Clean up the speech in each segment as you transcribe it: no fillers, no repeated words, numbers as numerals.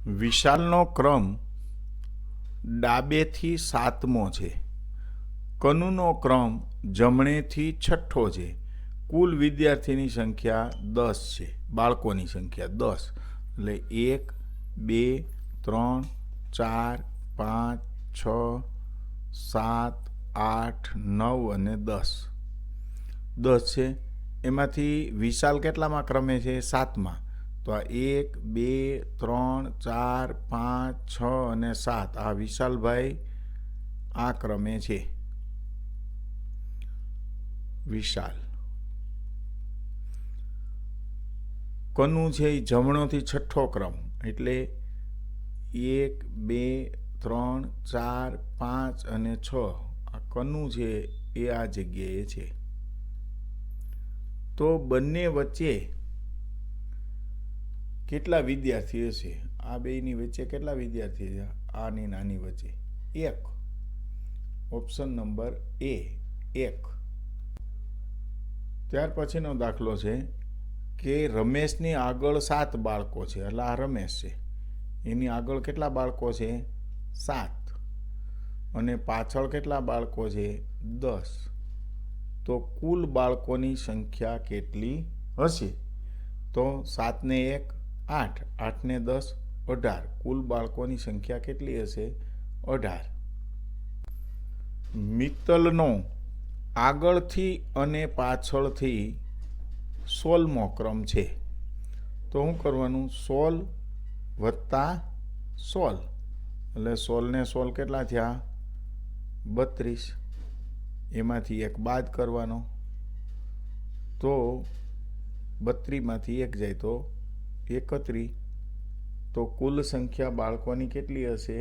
વિશાલનો ક્રમ ડાબેથી સાતમો છે. કનુનો ક્રમ જમણેથી છઠ્ઠો છે. કુલ વિદ્યાર્થીની સંખ્યા 10 છે. બાળકોની સંખ્યા 10. એટલે 1 2 3 4 5 6 7 8 9 અને 10 છે. એમાંથી વિશાલ કેટલામાં ક્રમે છે? 7માં. તો આ 1 2 3 4 5 6 અને 7 આ વિશાલભાઈ આ ક્રમે છે. વિશાલ. કનુ છે એ જમણોથી છઠ્ઠો ક્રમ, એટલે 1 2 3 4 5 અને 6 આ કનુ છે એ આ જગ્યાએ છે. તો બંને વચ્ચે કેટલા વિદ્યાર્થી હશે? આ બેની વચ્ચે કેટલા વિદ્યાર્થી છે? આની નાની વચ્ચે 1. ઓપ્શન નંબર એ 1. ત્યાર પછીનો દાખલો છે કે રમેશની આગળ 7 બાળકો છે. એટલે આ રમેશ છે, એની આગળ કેટલા બાળકો છે? 7. અને પાછળ કેટલા બાળકો છે? 10. તો કુલ બાળકોની સંખ્યા કેટલી હશે? તો 7 ને 1 8, 8 ને 10 18. કુલ બાળકોની સંખ્યા કેટલી હશે? 18. મિત્તલનો આગળથી અને પાછળથી 16મો ક્રમ છે. તો શું કરવાનું? 16 વત્તા 16. એટલે 16 ને 16 કેટલા થયા? 32. એમાંથી 1 બાદ કરવાનો. તો 32માંથી 1 જાય તો 31. તો કુલ સંખ્યા બાળકોની કેટલી હશે?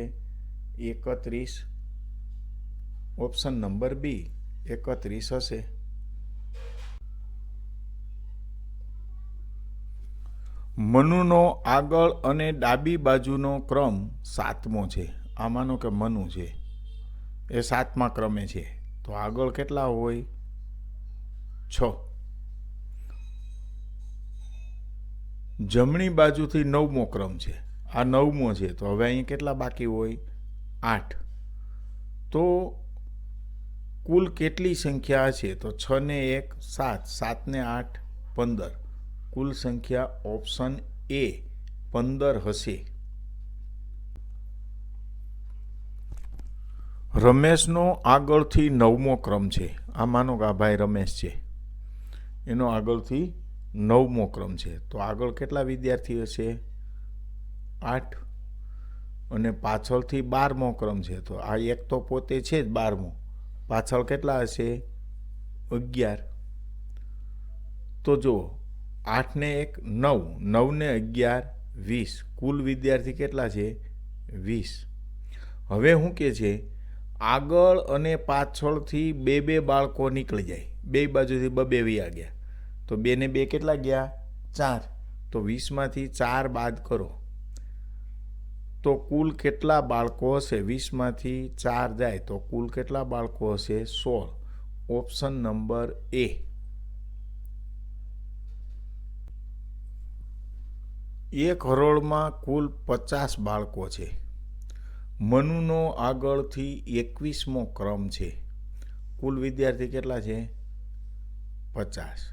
31. ઓપ્શન નંબર બી 31 હશે. મનુનો આગળ અને ડાબી બાજુનો ક્રમ 7મો છે. આ માનો કે મનુ છે એ 7મા ક્રમે છે. તો આગળ કેટલા હોય? 6. જમણી બાજુથી 9મો ક્રમ છે. આ 9મો છે. તો હવે અહીં કેટલા બાકી હોય? 8. તો કુલ કેટલી સંખ્યા હશે? તો 6 ને 1 7, 7 ને 8 15. કુલ સંખ્યા ઓપ્શન એ 15 હશે. રમેશનો આગળથી 9મો ક્રમ છે. આ માનો કે આ ભાઈ રમેશ છે, એનો આગળથી 9મો ક્રમ છે. તો આગળ કેટલા વિદ્યાર્થી હશે? 8. અને પાછળથી 12મો ક્રમ છે. તો આ એક તો પોતે છે જ 12મો, પાછળ કેટલા હશે? 11. તો જુઓ 8 ને 1 9, 9 ને 11 20. કુલ વિદ્યાર્થી કેટલા છે? 20. હવે શું કે છે? આગળ અને પાછળથી 2 બાળકો નીકળી જાય, બે બાજુથી 2 વયા ગયા. તો 2 ને 2 કેટલા ગયા? 4. તો 20માંથી 4 બાદ કરો તો કુલ કેટલા બાળકો હશે? 20માંથી 4 જાય તો કુલ કેટલા બાળકો હશે? 16. ઓપ્શન નંબર એ. એક હરોળમાં કુલ 50 બાળકો છે. મનુનો આગળથી 21મો ક્રમ છે. કુલ વિદ્યાર્થી કેટલા છે? 50.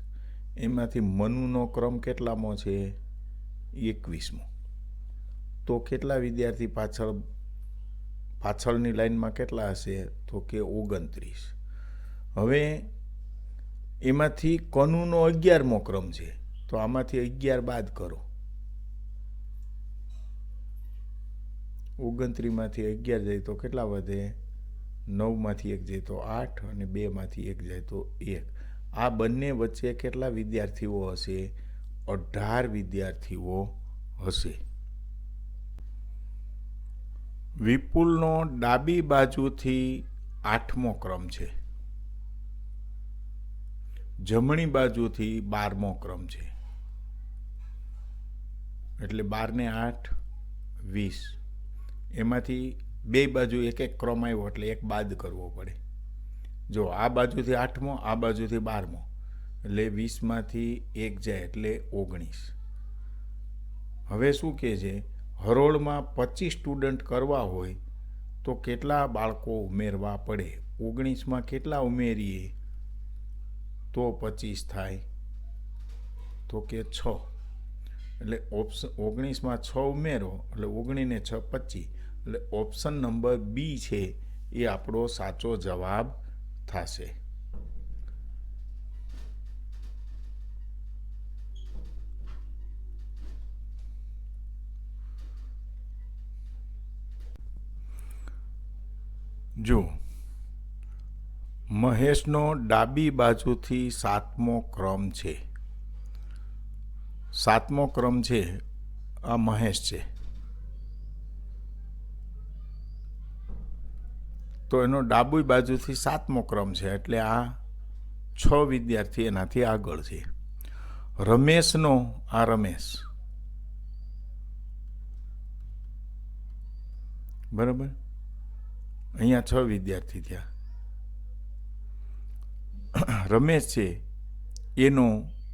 એમાંથી મનુનો ક્રમ કેટલામો છે? 21મો. તો કેટલા વિદ્યાર્થી પાછળની લાઈનમાં કેટલા હશે? તો કે 29. હવે એમાંથી કનુનો 11મો ક્રમ છે. તો આમાંથી 11 બાદ કરો. 29માંથી 11 જાય તો કેટલા વધે? 9માંથી 1 જાય તો 8 અને 2માંથી 1 જાય તો 1. આ બંને વચ્ચે કેટલા વિદ્યાર્થીઓ હશે? 18 વિદ્યાર્થીઓ હશે. વિપુલનો ડાબી બાજુથી 8મો ક્રમ છે. જમણી બાજુથી 12મો ક્રમ છે. એટલે 12 ને 8 20. એમાંથી 2 બાજુ એક ક્રમ આવ્યો એટલે 1 બાદ કરવો પડે. જો આ બાજુથી 8મો, આ બાજુથી 12મો, એટલે 20માંથી 1 જાય એટલે 19. હવે શું કહે છે? હરોળમાં 25 સ્ટુડન્ટ કરવા હોય તો કેટલા બાળકો ઉમેરવા પડે? 19માં કેટલા ઉમેરીએ તો 25 થાય? તો કે 6. એટલે 19માં 6 ઉમેરો એટલે 19 ને 6 25. એટલે ઓપ્શન નંબર બી છે એ આપણો સાચો જવાબ થશે. જો મહેશનો ડાબી બાજુથી 7મો ક્રમ છે. 7મો ક્રમ છે, આ મહેશ છે. તો એનો ડાબી બાજુથી 7મો ક્રમ છે એટલે આ 6 વિદ્યાર્થી એનાથી આગળ છે. રમેશનો, આ રમેશ, બરાબર, અહીંયા 6 વિદ્યાર્થી થયા. રમેશ છે એનો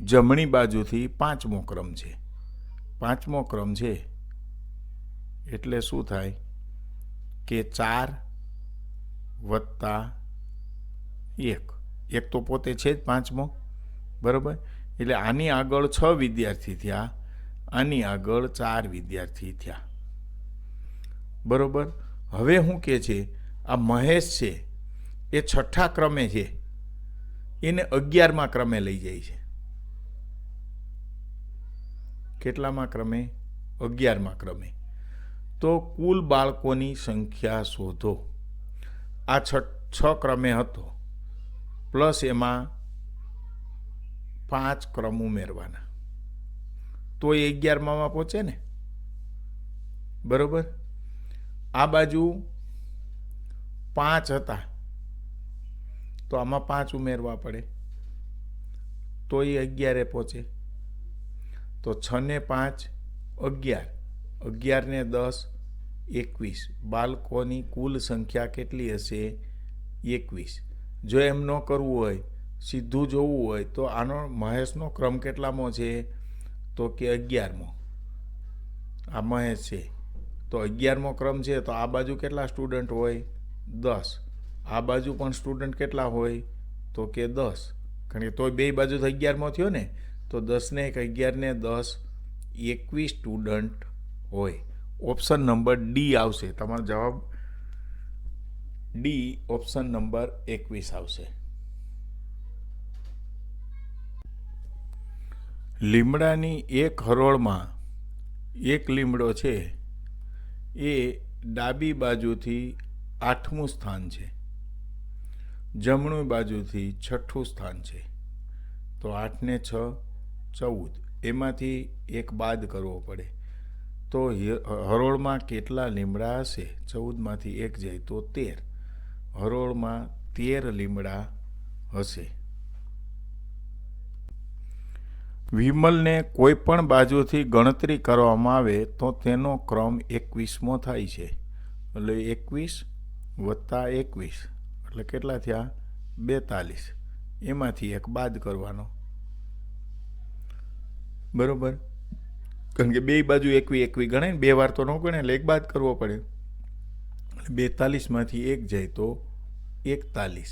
જમણી બાજુથી 5મો ક્રમ છે. 5મો ક્રમ છે એટલે શું થાય કે 4 વત્તા 1. 1 તો પોતે છે જ 5મો, બરાબર. એટલે આની આગળ 6 વિદ્યાર્થી થયા, આની આગળ 4 વિદ્યાર્થી થયા, બરાબર. હવે શું કહે છે, આ મહેશ છે એ 6ઠા ક્રમે છે, એને 11મા ક્રમે લઈ જાય છે. કેટલામાં ક્રમે? 11મા ક્રમે. તો કુલ બાળકોની સંખ્યા શોધો. આ 6 ક્રમે હતો પ્લસ એમાં 5 ક્રમ ઉમેરવાના તો એ 11માં પહોંચે ને, બરોબર. આ બાજુ 5 હતા તો આમાં 5 ઉમેરવા પડે તો એ 11 પહોંચે. તો 6 ને 5 11, 11 ને 10 21. બાળકોની કુલ સંખ્યા કેટલી હશે? 21. જો એમ ન કરવું હોય, સીધું જોવું હોય તો આનો મહેશનો ક્રમ કેટલામો છે? તો કે 11મો. આ મહેશ છે તો 11મો ક્રમ છે તો આ બાજુ કેટલા સ્ટુડન્ટ હોય? 10. આ બાજુ પણ સ્ટુડન્ટ કેટલા હોય? તો કે 10. કારણ કે તોય બે બાજુ તો 11મો થયો ને, તો 10 ને 11 ને 10 21 સ્ટુડન્ટ હોય. ઓપ્શન નંબર ડી આવશે. તમારો જવાબ ડી, ઓપ્શન નંબર 21 આવશે. લીમડાની એક હરોળમાં એક લીમડો છે એ ડાબી બાજુથી 8મું સ્થાન છે, જમણી બાજુથી 6ઠું સ્થાન છે. તો 8 ને 6 14. એમાંથી એક બાદ કરવો પડે. તો હરોળમાં કેટલા લીમડા હશે? 14માંથી 1 જાય તો 13. હરોળમાં 13 લીમડા હશે. વિમલને કોઈ પણ બાજુથી ગણતરી કરવામાં આવે તો તેનો ક્રમ 21મો થાય છે. એટલે 21 વત્તા 21 એટલે કેટલા થયા? 42. એમાંથી એક બાદ કરવાનો, બરોબર. કારણ કે બે બાજુ 21 ગણાય ને, 2 વાર તો ન ગણે એટલે એક બાદ કરવો પડે. 42માંથી 1 જાય તો 41.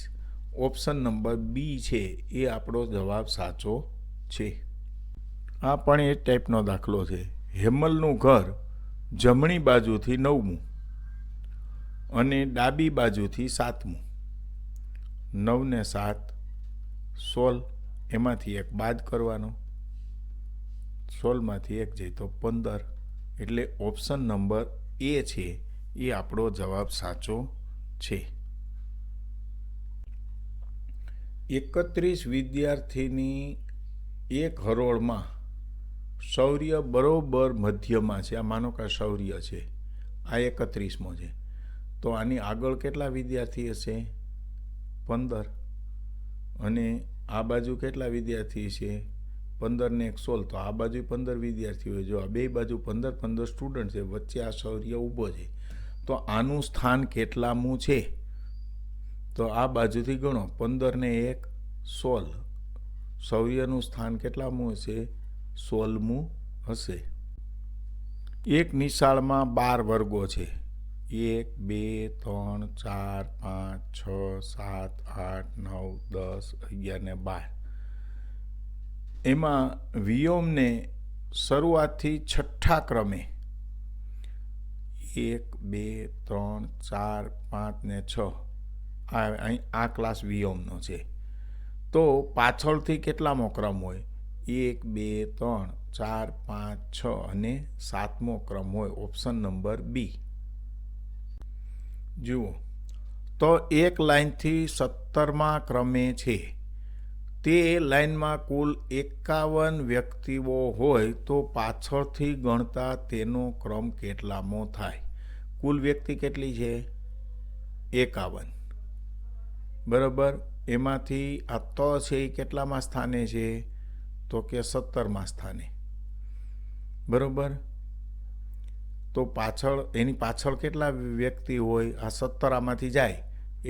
ઓપ્શન નંબર બી છે એ આપણો જવાબ સાચો છે. આ પણ એ ટાઈપનો દાખલો છે. હેમલનું ઘર જમણી બાજુથી 9મું અને ડાબી બાજુથી 7મું. 9 ને 7 16. એમાંથી એક બાદ કરવાનો, 16માંથી 1 જાય તો 15. એટલે ઓપ્શન નંબર એ છે એ આપણો જવાબ સાચો છે. 31 વિદ્યાર્થીની એક હરોળમાં શૌર્ય બરોબર મધ્યમાં છે. આ માનો કે શૌર્ય છે, આ 31મો છે. તો આની આગળ કેટલા વિદ્યાર્થી હશે? 15. અને આ બાજુ કેટલા વિદ્યાર્થી છે? 15 ને 1 16. તો આ બાજુ 15 વિદ્યાર્થી હોય. જો આ બે બાજુ 15 સ્ટુડન્ટ છે, વચ્ચે આ શૌર્ય ઊભો છે, તો આનું સ્થાન કેટલામું છે? તો આ બાજુથી ગણો. 15 ને 1 16. શૌર્યનું સ્થાન કેટલામું હશે? 16મું હશે. એક નિશાળમાં 12 વર્ગો છે. 1 2 3 4 5 6 7 8 9 10 11 ને 12. એમાં વિયોમને શરૂઆતથી છઠ્ઠા ક્રમે 1 2 3 4 5 ને 6 આ ક્લાસ વિયોમનો છે. તો પાછળથી કેટલામો ક્રમ હોય? 1 2 3 4 5 6 અને 7મો ક્રમ હોય. Option number B. જુઓ તો એક લાઈનથી 17મા ક્રમે છે. તે લાઈનમાં કુલ 51 વ્યક્તિઓ હોય તો પાછળથી ગણતા તેનો ક્રમ કેટલામો થાય? કુલ વ્યક્તિ કેટલી છે? 51. બરાબર. એમાંથી આ ત છે એ કેટલામાં સ્થાને છે? તો કે 17મા સ્થાને. બરાબર. તો એની પાછળ કેટલા વ્યક્તિ હોય? આ 17 આમાંથી જાય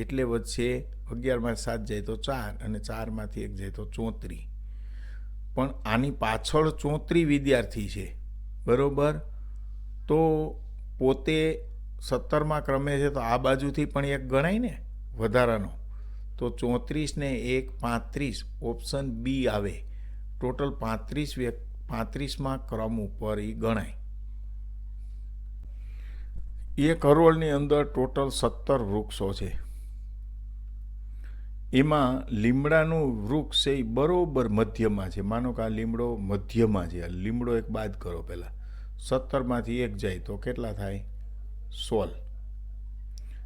એટલે વચ્ચે 11માંથી 7 જાય તો 4 અને 4માંથી 1 જાય તો 34. પણ આની પાછળ 34 વિદ્યાર્થી છે. બરાબર. તો પોતે 17મા ક્રમે છે તો આ બાજુથી પણ એક ગણાય ને વધારાનો. તો 34 ને 1 35. ઓપ્શન બી આવે. ટોટલ 35મા ક્રમ ઉપર એ ગણાય. એક હરોળની અંદર ટોટલ 17 વૃક્ષો છે. એમાં લીમડાનું વૃક્ષ છે એ બરોબર મધ્યમાં છે. માનો કે આ લીમડો મધ્યમાં છે. લીમડો એક બાદ કરો પહેલાં. 17માંથી 1 જાય તો કેટલા થાય? 16.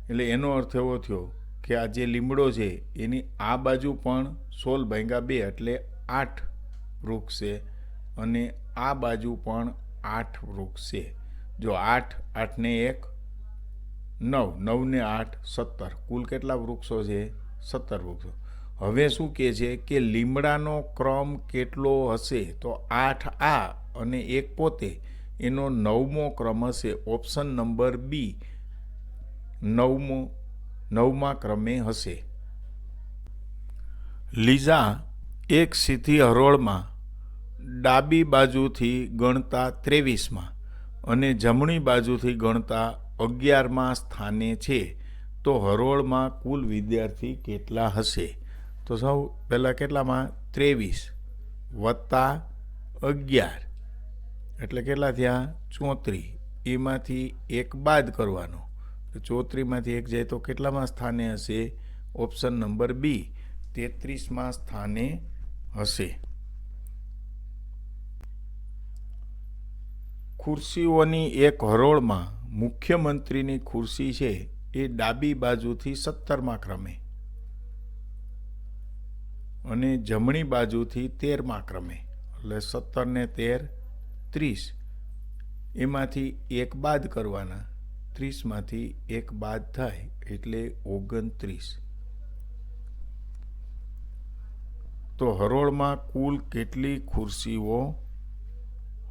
એટલે એનો અર્થ એવો થયો કે આ જે લીમડો છે એની આ બાજુ પણ 16/2 એટલે 8 વૃક્ષ છે અને આ બાજુ પણ 8 વૃક્ષ છે. જો 8 8 ને 1 9 9 ને 8 17. કુલ કેટલા વૃક્ષો છે? 17 વૃક્ષો. હવે શું કહે છે કે લીમડાનો ક્રમ કેટલો હશે? તો 8 આ અને 1 પોતે, એનો 9મો ક્રમ હશે. ઓપ્શન નંબર બી 9મા ક્રમે હશે. લીઝા એક સીધી હરોળમાં ડાબી બાજુથી ગણતા 23મા અને જમણી બાજુથી ગણતા 11મા સ્થાને છે. તો હરોળમાં કુલ વિદ્યાર્થી કેટલા હશે? તો સૌ પહેલાં કેટલામાં? 23 વત્તા 11 એટલે કેટલા થયા? 34. એમાંથી 1 બાદ કરવાનો. 34માંથી 1 જાય તો કેટલામાં સ્થાને હશે? ઓપ્શન નંબર બી 33મા સ્થાને હશે. ખુરશીઓની એક હરોળમાં મુખ્યમંત્રીની ખુરશી છે એ ડાબી બાજુથી 17મા ક્રમે અને જમણી બાજુથી 13મા ક્રમે. એટલે 17 ને 13 30. એમાંથી 1 બાદ કરવાના. 30માંથી 1 બાદ થાય એટલે 29. તો હરોળમાં કુલ કેટલી ખુરશીઓ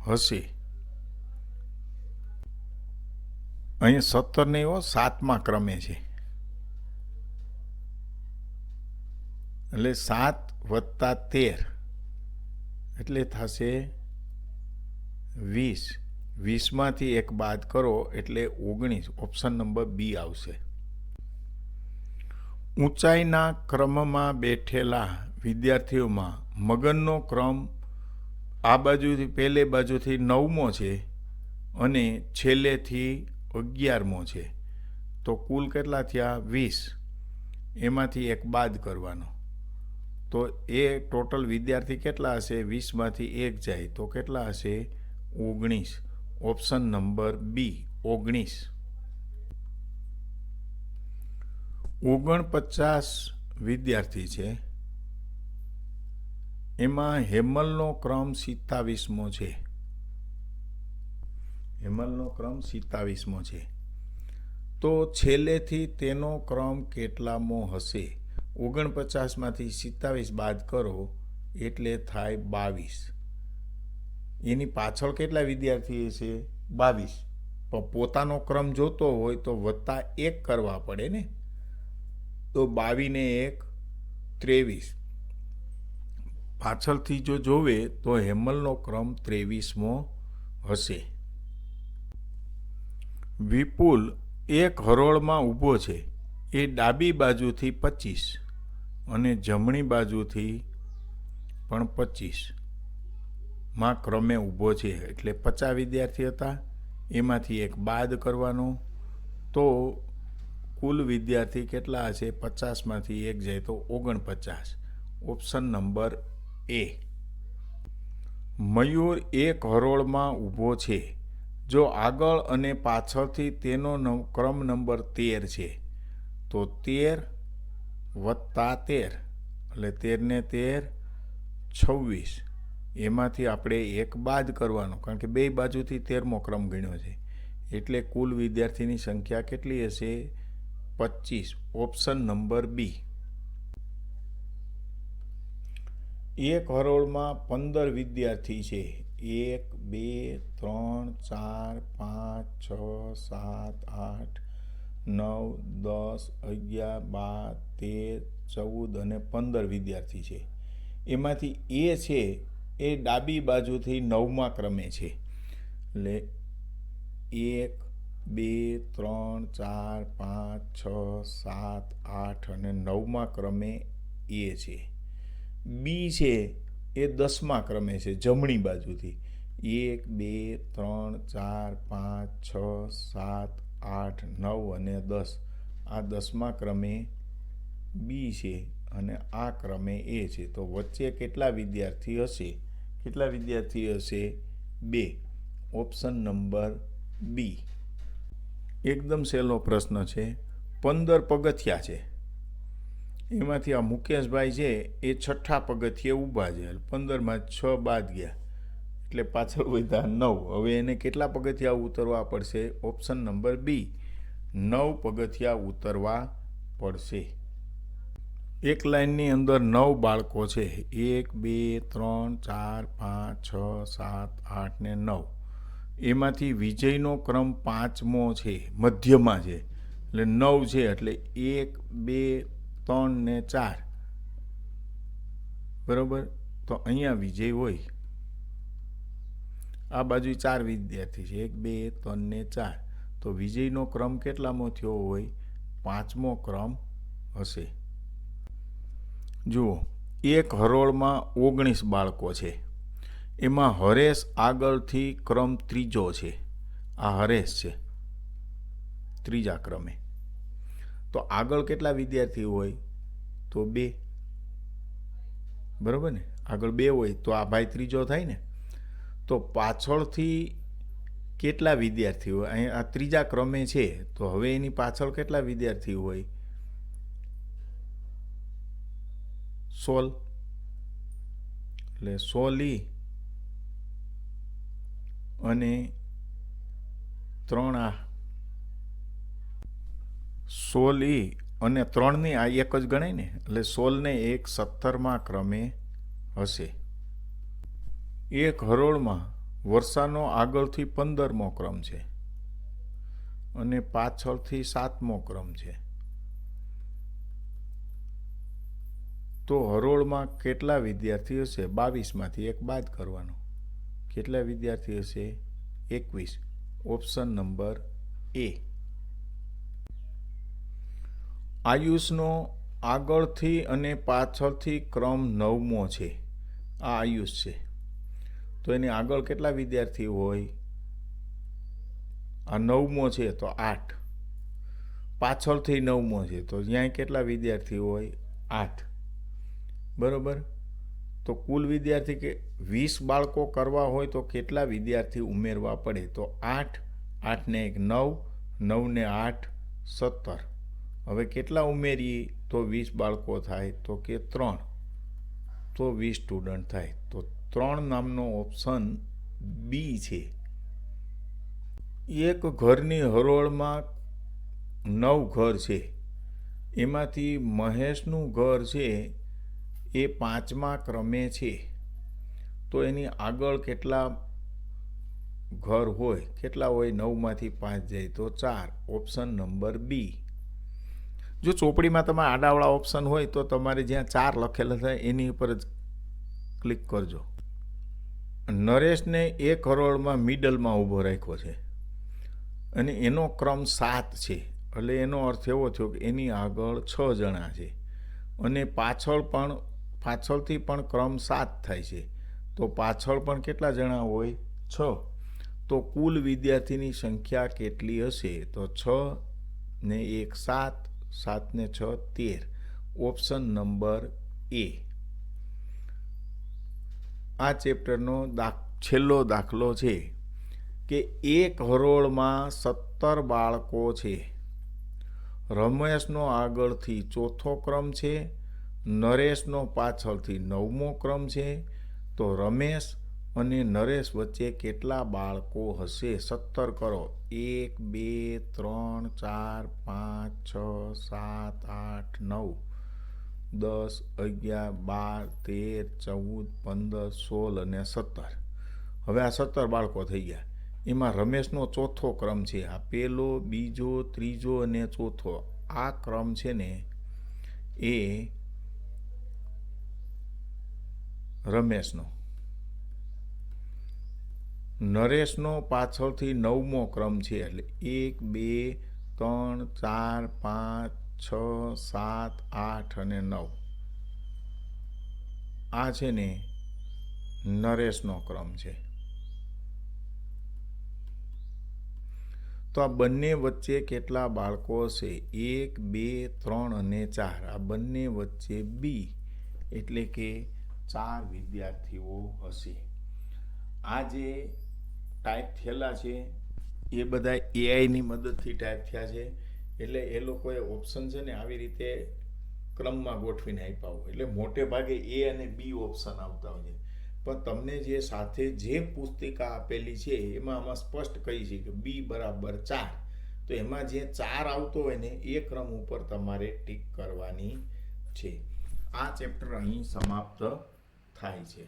હશે? અહીં 17 ને 7મા ક્રમે છે. એટલે 7 વત્તા 13 એટલે થશે 20. 20માંથી 1 બાદ કરો એટલે 19. ઓપ્શન નંબર બી આવશે. ઊંચાઈના ક્રમમાં બેઠેલા વિદ્યાર્થીઓમાં મગનનો ક્રમ આ બાજુથી પહેલે બાજુથી 9મો છે અને છેલ્લેથી 11મો છે. તો કુલ કેટલા થયા? 20. એમાંથી 1 બાદ કરવાનો. તો એ ટોટલ વિદ્યાર્થી કેટલા હશે? 20માંથી 1 જાય તો કેટલા હશે? 19. ઓપ્શન નંબર બી 19. 49 વિદ્યાર્થી છે. એમાં હેમલનો ક્રમ 27મો છે. હેમલનો ક્રમ 27મો છે. તો છેલ્લેથી તેનો ક્રમ કેટલામો હશે? 49માંથી 27 બાદ કરો એટલે થાય 22. એની પાછળ કેટલા વિદ્યાર્થી છે? 22. પણ પોતાનો ક્રમ જોતો હોય તો વત્તા 1 કરવા પડે ને. તો 22 ને 1 23. પાછળથી જો જોવે તો હેમલનો ક્રમ 23મો હશે. વિપુલ એક હરોળમાં ઊભો છે. એ ડાબી બાજુથી 25 અને જમણી બાજુથી પણ 25 માં ક્રમે ઊભો છે. એટલે 50 વિદ્યાર્થી હતા, એમાંથી એક બાદ કરવાનો, તો કુલ વિદ્યાર્થી કેટલા હશે? 50માંથી એક જાય તો 49. ઓપ્શન નંબર એ. મયુર એક હરોળમાં ઊભો છે. જો આગળ અને પાછળથી તેનો ક્રમ નંબર 13 છે, તો 13 વત્તા 13 એટલે 13 ને 13 26. એમાંથી આપણે એક બાદ કરવાનો, કારણ કે બે બાજુથી 13મો ક્રમ ગણ્યો છે. એટલે કુલ વિદ્યાર્થીની સંખ્યા કેટલી હશે? 25. Option number B. એક હરોળમાં 15 વિદ્યાર્થી છે. 1 2 3 4 5 6 7 8 9 10 11 12 13 14 અને 15 વિદ્યાર્થી છે. એમાંથી એ છે એ ડાબી બાજુથી 9મા ક્રમે છે. એટલે 1 2 3 4 5 6 7 8 અને 9મા ક્રમે એ છે. બી છે એ 10મા ક્રમે છે, જમણી બાજુથી. 1 2 3 4 5 6 7 8 9 અને 10. આ 10મા ક્રમે બી છે અને આ ક્રમે એ છે. તો વચ્ચે કેટલા વિદ્યાર્થી હશે? કેટલા વિદ્યાર્થી હશે? 2. Option number B. એકદમ સહેલો પ્રશ્ન છે. 15 પગથિયા છે, એમાંથી આ મુકેશભાઈ છે એ 6ઠા પગથિયે ઊભા છે. 15માં 6 બાદ ગયા એટલે પાછળ વધ્યા 9. હવે એને કેટલા પગથિયા ઉતરવા પડશે? ઓપ્શન નંબર બી, 9 પગથિયા ઉતરવા પડશે. એક લાઇનની અંદર 9 બાળકો છે. 1 2 3 4 5 6 7 8 ને 9. એમાંથી વિજયનો ક્રમ 5મો છે, મધ્યમાં છે, એટલે 9 છે. એટલે 1 2 3 ને 4. બરાબર? તો અહીંયા વિજય હોય. આ બાજુ 4 વિદ્યાર્થી છે. 1 2 3 ને 4. તો વિજયનો ક્રમ કેટલામો થયો હોય? 5મો ક્રમ હશે. જુઓ, એક હરોળમાં 19 બાળકો છે. એમાં હરેશ આગળથી ક્રમ 3જો છે. આ હરેશ છે, 3જા ક્રમે. તો આગળ કેટલા વિદ્યાર્થી હોય? તો 2. બરાબર ને? આગળ 2 હોય તો આ ભાઈ 3જો થાય ને. તો પાછળથી કેટલા વિદ્યાર્થી હોય? અહીં આ 3જા ક્રમે છે, તો હવે એની પાછળ કેટલા વિદ્યાર્થી હોય? 16. એટલે 16 અને 3 16 અને 3ની આ એક જ ગણાય ને. એટલે 16 ને 1 17મા ક્રમે હશે. એક હરોળમાં વર્ષાનો આગળથી 15મો ક્રમ છે અને પાછળથી 7મો ક્રમ છે. તો હરોળમાં કેટલા વિદ્યાર્થી હશે? 22માંથી એક બાદ કરવાનો. કેટલા વિદ્યાર્થી હશે? 21. ઓપ્શન નંબર એ. આયુષનો આગળથી અને પાછળથી ક્રમ 9મો છે. આ આયુષ છે. તો એની આગળ કેટલા વિદ્યાર્થી હોય? આ 9મો છે તો 8. પાછળથી 9મો છે તો ત્યાં કેટલા વિદ્યાર્થી હોય? 8. બરાબર? તો કુલ વિદ્યાર્થી કે 20 બાળકો કરવા હોય તો કેટલા વિદ્યાર્થી ઉમેરવા પડે? તો 8, 8 ને 1 9, 9 ને 8 17. હવે કેટલા ઉમેરીએ તો 20 બાળકો થાય? તો કે 3. તો 20 સ્ટુડન્ટ થાય. તો 3 નામનો ઓપ્શન બી છે. એક ઘરની હરોળમાં 9 ઘર છે. એમાંથી મહેશનું ઘર છે એ 5મા ક્રમે છે. તો એની આગળ કેટલા ઘર હોય? કેટલા હોય? 9માંથી 5 જાય તો 4. Option number B. જો ચોપડીમાં તમારે આડાવાળા ઓપ્શન હોય તો તમારે જ્યાં 4 લખેલા થાય એની ઉપર જ ક્લિક કરજો. નરેશને એક હરોળમાં મિડલમાં ઊભો રાખ્યો છે. અને એનો ક્રમ 7 છે, એટલે એનો અર્થ એવો થયો કે એની આગળ 6 જણા છે અને પાછળથી પણ ક્રમ 7 થાય છે, તો પાછળ પણ કેટલા જણા હોય? 6. તો કુલ વિદ્યાર્થીની સંખ્યા કેટલી હશે? તો 6 ને 1 7, 7 ને 6 13. ઓપ્શન નંબર એ. આ ચેપ્ટરનો છેલ્લો દાખલો છે કે એક હરોળમાં 17 બાળકો છે. રમેશનો આગળથી 4થો ક્રમ છે, નરેશનો પાછળથી 9મો ક્રમ છે. તો રમેશ અને નરેશ વચ્ચે કેટલા બાળકો હશે? 17 કરો. 1 2 3 4 5 6 7 8 9 10 11 12 13 14 15 16 અને 17. હવે આ 17 બાળકો થઈ ગયા. એમાં રમેશનો 4થો ક્રમ છે. આ પહેલો, બીજો, ત્રીજો અને 4થો આ ક્રમ છે ને એ રમેશનો. નરેશનો પાછળથી 9મો ક્રમ છે, એટલે 1 2 3 4 5 6 7 8 અને 9 આ છે ને નરેશનો ક્રમ છે. તો આ બંને વચ્ચે કેટલા બાળકો હશે? 1 2 3 અને 4. આ બંને વચ્ચે બી એટલે કે 4 વિદ્યાર્થીઓ હશે. આ જે ટાઈપ થયેલા છે એ બધા એઆઈની મદદથી ટાઈપ થયા છે, એટલે એ લોકોએ ઓપ્શન છે ને આવી રીતે ક્રમમાં ગોઠવીને આપ્યા હોય, એટલે મોટે ભાગે એ અને બી ઓપ્શન આવતા હોય છે. પણ તમને જે સાથે જે પુસ્તિકા આપેલી છે એમાં આમાં સ્પષ્ટ કહી છે કે બી બરાબર 4. તો એમાં જે 4 આવતો હોય ને એ ક્રમ ઉપર તમારે ટીક કરવાની છે. આ ચેપ્ટર અહીં સમાપ્ત થાય છે.